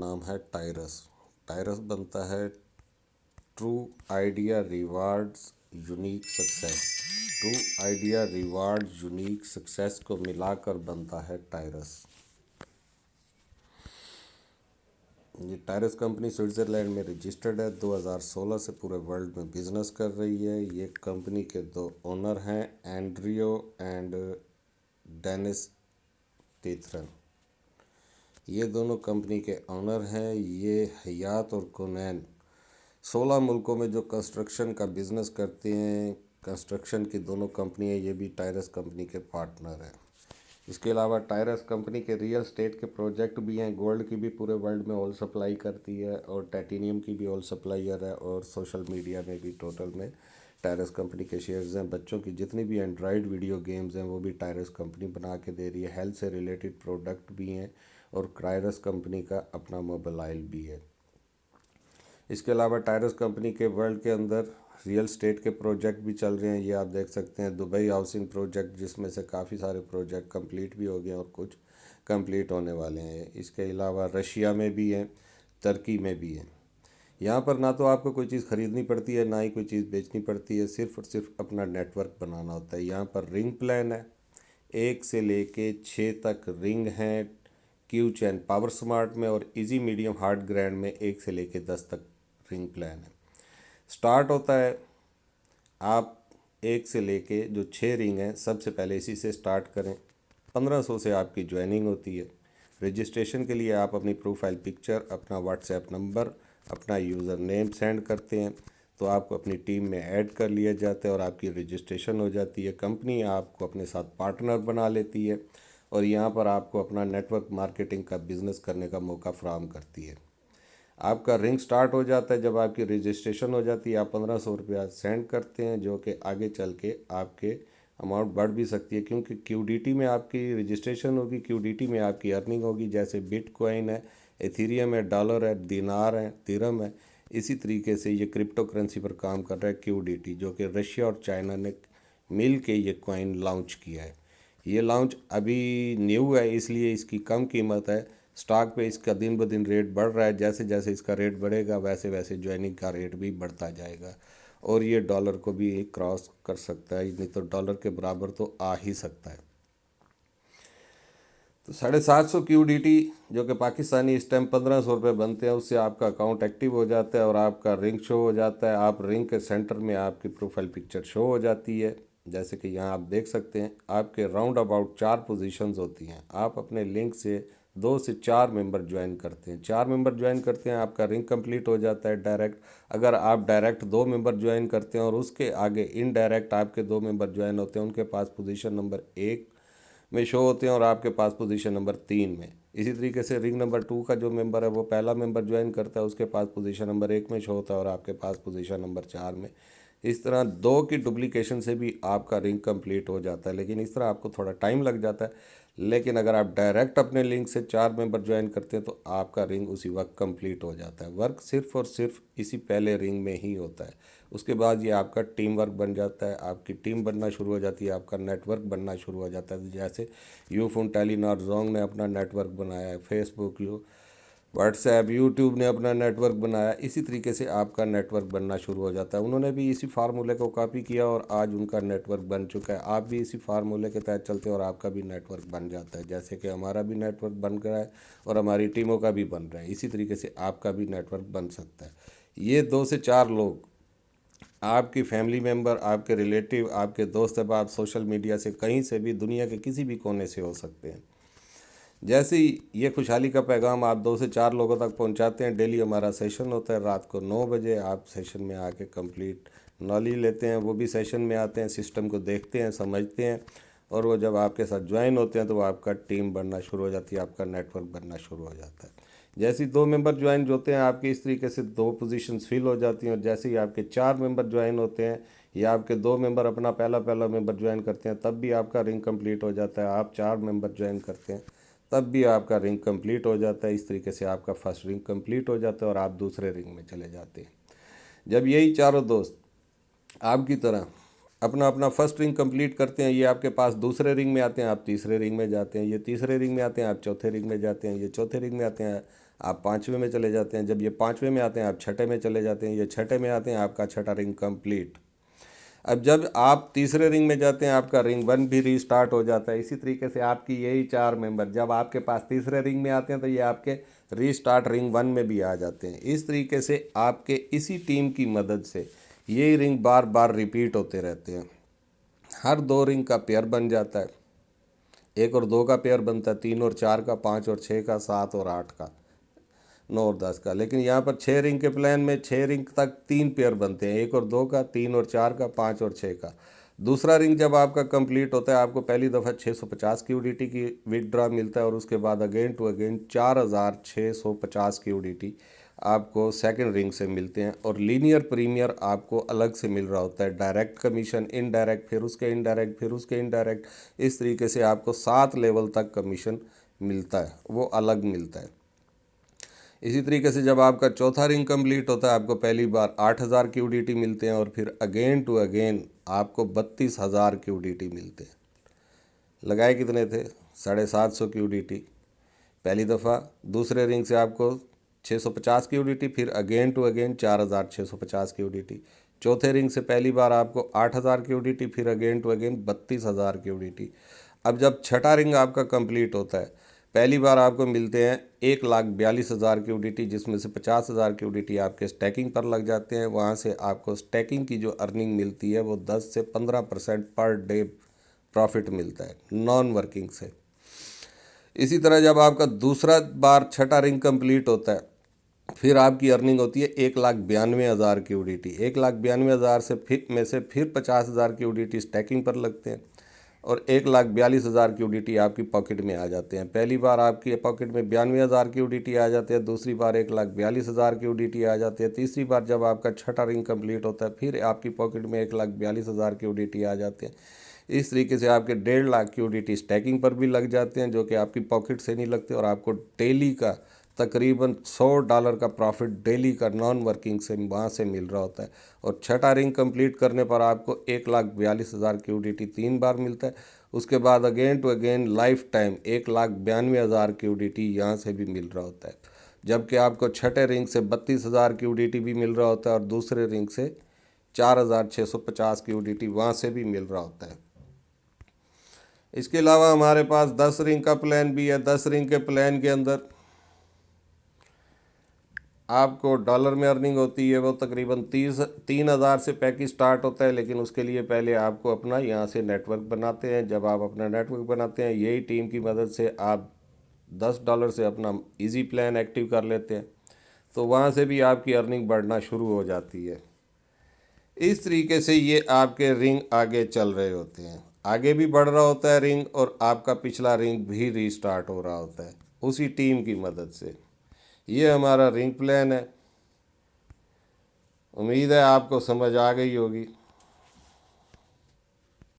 नाम है टाइरस। टाइरस बनता है true idea rewards unique success. True idea rewards unique success को मिलाकर बनता है टाइरस। ये टायरस कंपनी स्विट्ज़रलैंड में रजिस्टर्ड है। 2016 से पूरे वर्ल्ड में बिजनेस कर रही है। ये कंपनी के दो ओनर हैं, एंड्रियो एंड डेनिस टीथरन। ये दोनों कंपनी के ओनर हैं। ये हयात और कोनैन 16 मुल्कों में जो कंस्ट्रक्शन का बिज़नेस करते हैं, कंस्ट्रक्शन की दोनों कंपनियां, ये भी टायरस कंपनी के पार्टनर हैं। इसके अलावा टायरस कंपनी के रियल स्टेट के प्रोजेक्ट भी हैं। गोल्ड की भी पूरे वर्ल्ड में ऑयल सप्लाई करती है और टाइटेनियम की भी ऑयल सप्लायर है। और सोशल मीडिया में भी टोटल में टायरस कंपनी के शेयर्स हैं। बच्चों की जितनी भी एंड्रॉयड वीडियो गेम्स हैं वो भी टायरस कंपनी बना के दे रही है। हेल्थ से रिलेटेड प्रोडक्ट भी हैं और टायरस कंपनी का अपना मोबाइल भी है। इसके अलावा टायरस कंपनी के वर्ल्ड के अंदर रियल स्टेट के प्रोजेक्ट भी चल रहे हैं। ये आप देख सकते हैं दुबई हाउसिंग प्रोजेक्ट, जिसमें से काफ़ी सारे प्रोजेक्ट कंप्लीट भी हो गए और कुछ कंप्लीट होने वाले हैं। इसके अलावा रशिया में भी हैं, तुर्की में भी हैं। यहाँ पर ना तो आपको कोई चीज़ ख़रीदनी पड़ती है, ना ही कोई चीज़ बेचनी पड़ती है, सिर्फ और सिर्फ अपना नेटवर्क बनाना होता है। यहाँ पर रिंग प्लान है, 1 से लेके 6 तक रिंग हैं क्यू चैन पावर स्मार्ट में, और इजी मीडियम हार्ड ग्रैंड में 1 से लेके 10 तक रिंग प्लान है। स्टार्ट होता है आप 1 से लेके जो 6 रिंग हैं, सबसे पहले इसी से स्टार्ट करें। 1500 से आपकी ज्वाइनिंग होती है। रजिस्ट्रेशन के लिए आप अपनी प्रोफाइल पिक्चर, अपना व्हाट्सएप नंबर, अपना यूज़र नेम सेंड करते हैं तो आपको अपनी टीम में ऐड कर लिया जाता है और आपकी रजिस्ट्रेशन हो जाती है। कंपनी आपको अपने साथ पार्टनर बना लेती है और यहाँ पर आपको अपना नेटवर्क मार्केटिंग का बिज़नेस करने का मौका फराहम करती है। आपका रिंग स्टार्ट हो जाता है जब आपकी रजिस्ट्रेशन हो जाती है। आप 1500 रुपया सेंड करते हैं, जो कि आगे चल के आपके अमाउंट बढ़ भी सकती है, क्योंकि क्यूडीटी में आपकी रजिस्ट्रेशन होगी, क्यूडीटी में आपकी अर्निंग होगी। जैसे बिटकॉइन है, एथीरियम है, डॉलर है, दिनार है, दिरहम है, इसी तरीके से ये क्रिप्टो करेंसी पर काम कर रहा है क्यूडीटी, जो कि रशिया और चाइना ने मिल के ये कॉइन लॉन्च किया है। ये लॉन्च अभी न्यू है, इसलिए इसकी कम कीमत है। स्टॉक पे इसका दिन ब दिन रेट बढ़ रहा है। जैसे जैसे इसका रेट बढ़ेगा वैसे वैसे ज्वाइनिंग का रेट भी बढ़ता जाएगा और ये डॉलर को भी क्रॉस कर सकता है, नहीं तो डॉलर के बराबर तो आ ही सकता है। तो 750 क्यूडीटी जो कि पाकिस्तानी इस टाइम 1500 रुपये बनते हैं, उससे आपका अकाउंट एक्टिव हो जाता है और आपका रिंग शो हो जाता है। आप रिंग के सेंटर में आपकी प्रोफाइल पिक्चर शो हो जाती है। जैसे कि यहाँ आप देख सकते हैं, आपके राउंड अबाउट 4 पोजीशंस होती हैं। आप अपने लिंक से 2 से 4 मेंबर ज्वाइन करते हैं। 4 मेंबर ज्वाइन करते हैं, आपका रिंग कंप्लीट हो जाता है डायरेक्ट। अगर आप डायरेक्ट 2 मेंबर ज्वाइन करते हैं और उसके आगे इनडायरेक्ट आपके 2 मेंबर ज्वाइन होते हैं, उनके पास पोजीशन नंबर 1 में शो होते हैं और आपके पास पोजीशन नंबर 3 में। इसी तरीके से रिंग नंबर 2 का जो मेंबर है वो पहला मेंबर ज्वाइन करता है, उसके पास पोजीशन नंबर 1 में शो होता है और आपके पास पोजीशन नंबर 4 में। इस तरह 2 की डुप्लीकेशन से भी आपका रिंग कंप्लीट हो जाता है, लेकिन इस तरह आपको थोड़ा टाइम लग जाता है। लेकिन अगर आप डायरेक्ट अपने लिंक से 4 मेंबर ज्वाइन करते हैं तो आपका रिंग उसी वक्त कंप्लीट हो जाता है। वर्क सिर्फ और सिर्फ इसी पहले रिंग में ही होता है। उसके बाद ये आपका टीम वर्क बन जाता है, आपकी टीम बनना शुरू हो जाती है, आपका नेटवर्क बनना शुरू हो जाता है। जैसे यूफोन, टेलीनॉर, जोंग ने अपना नेटवर्क बनाया है, फेसबुक, व्हाट्सएप, यूट्यूब ने अपना नेटवर्क बनाया, इसी तरीके से आपका नेटवर्क बनना शुरू हो जाता है। उन्होंने भी इसी फार्मूले को कॉपी किया और आज उनका नेटवर्क बन चुका है। आप भी इसी फार्मूले के तहत चलते हैं और आपका भी नेटवर्क बन जाता है। जैसे कि हमारा भी नेटवर्क बन गया है और हमारी टीमों का भी बन रहा है, इसी तरीके से आपका भी नेटवर्क बन सकता है। ये 2 से 4 लोग आपकी फैमिली मेम्बर, आपके रिलेटिव, आपके दोस्त अहबाब सोशल मीडिया से कहीं से भी, दुनिया के किसी भी कोने से हो सकते हैं। जैसे ही ये खुशहाली का पैगाम आप 2 से 4 लोगों तक पहुंचाते हैं, डेली हमारा सेशन होता है रात को 9 बजे। आप सेशन में आके कंप्लीट नॉलेज लेते हैं, वो भी सेशन में आते हैं, सिस्टम को देखते हैं, समझते हैं और वो जब आपके साथ ज्वाइन होते हैं तो वो आपका टीम बनना शुरू हो जाती है, आपका नेटवर्क बनना शुरू हो जाता है। जैसे ही 2 मेंबर ज्वाइन होते हैं, आपकी इस तरीके से 2 पोजीशंस फिल हो जाती हैं और जैसे ही आपके 4 मेंबर ज्वाइन होते हैं या आपके 2 मेंबर अपना पहला पहला मेंबर ज्वाइन करते हैं, तब भी आपका रिंग कंप्लीट हो जाता है। आप 4 मेंबर ज्वाइन करते हैं तब भी आपका रिंग कंप्लीट हो जाता है। इस तरीके से आपका फर्स्ट रिंग कंप्लीट हो जाता है और आप दूसरे रिंग में चले जाते हैं। जब यही चारों दोस्त आपकी तरह अपना अपना फर्स्ट रिंग कंप्लीट करते हैं, ये आपके पास दूसरे रिंग में आते हैं, आप तीसरे रिंग में जाते हैं, ये तीसरे रिंग में आते हैं, आप चौथे रिंग में जाते हैं, ये चौथे रिंग में आते हैं, आप पाँचवें में चले जाते हैं। जब ये पाँचवें में आते हैं आप छठे में चले जाते हैं, ये छठे में आते हैं, आपका छठा रिंग कंप्लीट। अब जब आप तीसरे रिंग में जाते हैं आपका रिंग वन भी रीस्टार्ट हो जाता है। इसी तरीके से आपकी यही चार मेंबर जब आपके पास तीसरे रिंग में आते हैं तो ये आपके रीस्टार्ट रिंग वन में भी आ जाते हैं। इस तरीके से आपके इसी टीम की मदद से यही रिंग बार बार रिपीट होते रहते हैं। हर दो रिंग का पेयर बन जाता है, एक और दो का पेयर बनता है, तीन और चार का, पाँच और छः का, सात और आठ का, नौ और दस का। लेकिन यहाँ पर छः रिंग के प्लान में छः रिंग तक तीन पेयर बनते हैं, एक और दो का, तीन और चार का, पाँच और छः का। दूसरा रिंग जब आपका कंप्लीट होता है आपको पहली दफ़ा 650 की यूडीटी की विदड्रॉ मिलता है और उसके बाद अगेन टू अगेन 4650 की यूडीटी आपको सेकंड रिंग से मिलते हैं। और लीनियर प्रीमियर आपको अलग से मिल रहा होता है, डायरेक्ट कमीशन, इनडायरेक्ट, फिर उसके इनडायरेक्ट, फिर उसके इनडायरेक्ट, इस तरीके से आपको 7 लेवल तक कमीशन मिलता है, वो अलग मिलता है। इसी तरीके से जब आपका चौथा रिंग कंप्लीट होता है आपको पहली बार 8000 की यूडीटी मिलते हैं और फिर अगेन टू अगेन आपको 32,000 की यूडीटी मिलते हैं। लगाए कितने थे? 750 की यूडीटी पहली दफ़ा। दूसरे रिंग से आपको 650 की यूडीटी, फिर अगेन टू अगेन 4650 की यूडीटी। चौथे रिंग से पहली बार आपको 8000 की यूडीटी, फिर अगेन टू अगेन 32,000 की यूडीटी। अब जब छठा रिंग आपका कंप्लीट होता है पहली बार आपको मिलते हैं 1,42,000 की यूडीटी, जिसमें से 50,000 की यूडीटी आपके स्टैकिंग पर लग जाते हैं। वहाँ से आपको स्टैकिंग की जो अर्निंग मिलती है वो 10 से 15% पर डे प्रॉफिट मिलता है नॉन वर्किंग से। इसी तरह जब आपका दूसरा बार छठा रिंग कंप्लीट होता है फिर आपकी अर्निंग होती है 1,92,000 की यूडीटी। 1,92,000 से फिर 50,000 की यूडीटी स्टैकिंग पर लगते हैं और 1,42,000 की यूडीटी आपकी पॉकेट में आ जाते हैं। पहली बार आपकी पॉकेट में 92,000 की यूडीटी आ जाती है, दूसरी बार 1,42,000 की यूडीटी आ जाती है, तीसरी बार जब आपका छठा रिंग कंप्लीट होता है फिर आपकी पॉकेट में 1,42,000 की यूडीटी आ जाते हैं। इस तरीके से आपके 1,50,000 की यूडीटी स्टैकिंग पर भी लग जाते हैं, जो कि आपकी पॉकेट से नहीं लगते और आपको डेली का तकरीबन $100 का प्रॉफिट डेली का नॉन वर्किंग से वहाँ से मिल रहा होता है। और छठा रिंग कंप्लीट करने पर आपको 1,42,000 की यूडीटी 3 बार मिलता है। उसके बाद again to again lifetime 1,92,000 की यूडीटी यहाँ से भी मिल रहा होता है। जबकि आपको छठे रिंग से 32,000 की यूडीटी भी मिल रहा होता है और दूसरे रिंग से 4,650 की यूडीटी वहाँ से भी मिल रहा होता है। इसके अलावा हमारे पास 10 रिंग का प्लान भी है। 10 रिंग के प्लान के अंदर आपको डॉलर में अर्निंग होती है, वो तकरीबन 3,000 से पैकेज स्टार्ट होता है। लेकिन उसके लिए पहले आपको अपना यहाँ से नेटवर्क बनाते हैं। जब आप अपना नेटवर्क बनाते हैं यही टीम की मदद से आप $10 से अपना इजी प्लान एक्टिव कर लेते हैं, तो वहाँ से भी आपकी अर्निंग बढ़ना शुरू हो जाती है। इस तरीके से ये आपके रिंग आगे चल रहे होते हैं, आगे भी बढ़ रहा होता है रिंग और आपका पिछला रिंग भी रीस्टार्ट हो रहा होता है उसी टीम की मदद से। ये हमारा रिंग प्लान है। उम्मीद है आपको समझ आ गई होगी।